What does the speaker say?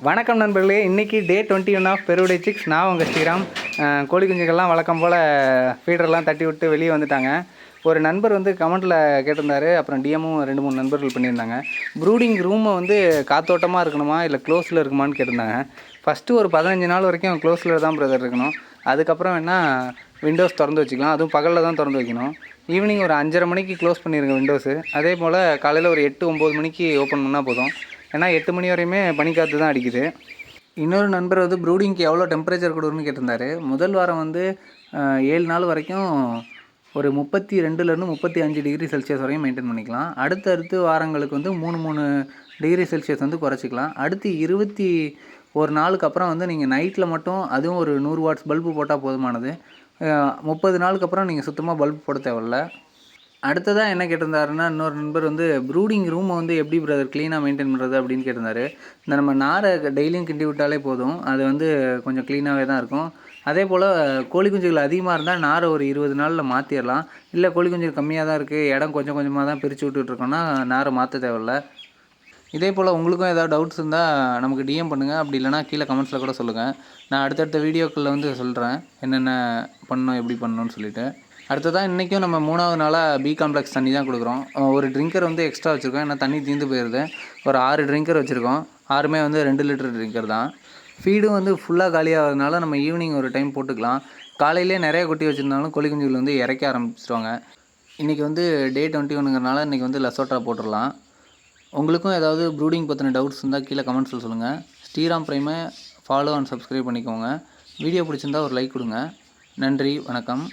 வணக்கம் நண்பர்களே, இன்றைக்கி டே 21 ஆஃப் பெருவுடை சிக்ஸ். நான் உங்கள் ஸ்ரீராம். கோழி குஞ்சுகள்லாம் வழக்கம் போல் ஃபீடர்லாம் தட்டி விட்டு வெளியே வந்துட்டாங்க. ஒரு நண்பர் வந்து கமெண்ட்டில் கேட்டிருந்தார், அப்புறம் டிஎம்மும் 2-3 நண்பர்கள் பண்ணியிருந்தாங்க. ப்ரூடிங் ரூமை வந்து காத்தோட்டமாக இருக்கணுமா இல்லை க்ளோஸில் இருக்குமான்னு கேட்டிருந்தாங்க. ஃபஸ்ட்டு ஒரு 15 நாள் வரைக்கும் க்ளோஸில் தான் பிரதர் இருக்கணும். அதுக்கப்புறம் வேணால் விண்டோஸ் திறந்து வச்சுக்கலாம். அதுவும் பகலில் தான் திறந்து வைக்கணும். ஈவினிங் ஒரு 5:30 மணிக்கு க்ளோஸ் பண்ணிடுங்க விண்டோஸு. அதே போல் காலையில் ஒரு 8-9 மணிக்கு ஓப்பன் பண்ணால் போதும். ஏன்னா 8 மணி வரையுமே பனிக்காற்று தான் அடிக்குது. இன்னொரு நண்பர் வந்து ப்ரூடிங்க்கு எவ்வளோ டெம்பரேச்சர் கொடுக்குன்னு கேட்டிருந்தாரு. முதல் வாரம் வந்து 7 நாள் வரைக்கும் ஒரு 32லேருந்து 35 டிகிரி செல்சியஸ் வரையும் மெயின்டைன் பண்ணிக்கலாம். அடுத்தடுத்து வாரங்களுக்கு வந்து 3 டிகிரி செல்சியஸ் வந்து குறைச்சிக்கலாம். அடுத்து 21 நாளுக்கு அப்புறம் வந்து நீங்கள் நைட்டில் மட்டும், அதுவும் ஒரு 100 வாட்ஸ் பல்பு போட்டால் போதுமானது. 30 நாளுக்கு அப்புறம் நீங்கள் சுத்தமாக பல்ப் போட தேவையில்ல. அடுத்ததாக என்ன கேட்டிருந்தாருன்னா, இன்னொரு நண்பர் வந்து ப்ரூடிங் ரூமை வந்து எப்படி பிரதர் க்ளீனாக மெயின்டைன் பண்ணுறது அப்படின்னு கேட்டிருந்தாரு. இந்த நம்ம நாரை டெய்லியும் கிண்டி விட்டாலே போதும், அது வந்து கொஞ்சம் க்ளீனாகவே தான் இருக்கும். அதே போல் கோழி குஞ்சுகள் அதிகமாக இருந்தால் நாரை ஒரு 20 நாளில் மாற்றிடலாம். இல்லை கோழி குஞ்சுகள் கம்மியாக தான் இருக்குது, இடம் கொஞ்சம் கொஞ்சமாக தான் பிரித்து விட்டுட்ருக்கோன்னா நாரை மாற்ற தேவையில்ல. இதே போல் உங்களுக்கும் ஏதாவது டவுட்ஸ் இருந்தால் நமக்கு டிஎம் பண்ணுங்கள். அப்படி இல்லைனா கீழே கமெண்ட்ஸில் கூட சொல்லுங்கள். நான் அடுத்தடுத்த வீடியோக்களில் வந்து சொல்கிறேன் என்னென்ன பண்ணணும், எப்படி பண்ணணும்னு சொல்லிவிட்டு. அடுத்ததான் இன்றைக்கும் நம்ம 3வது நாளாக பி காம்ப்ளெக்ஸ் தண்ணி தான் கொடுக்குறோம். ஒரு ட்ரிங்கர் வந்து எக்ஸ்ட்ரா வச்சுருக்கோம், ஏன்னா தண்ணி தீர்ந்து போயிடுது. ஒரு 6 ட்ரிங்கர் வச்சுருக்கோம். 6மே வந்து 2 லிட்டர் ட்ரிங்கர் தான். ஃபீடும் வந்து ஃபுல்லாக காலியாகிறதுனால நம்ம ஈவினிங் ஒரு டைம் போட்டுக்கலாம். காலையிலே நிறைய குட்டி வச்சுருந்தாலும் கோழி குஞ்சுகள் வந்து இறக்க ஆரம்பிச்சிடுவாங்க. இன்றைக்கி வந்து டே 21ங்கிறனால இன்றைக்கி வந்து லெசோட்டா போட்டுடலாம். உங்களுக்கும் ஏதாவது ப்ரூடிங் பற்றின டவுட்ஸ் இருந்தால் கீழே கமெண்ட்ஸில் சொல்லுங்கள். ஸ்ரீராம் பிரைமை ஃபாலோ அண்ட் சப்ஸ்கிரைப் பண்ணிக்கோங்க. வீடியோ பிடிச்சிருந்தால் ஒரு லைக் கொடுங்க. நன்றி, வணக்கம்.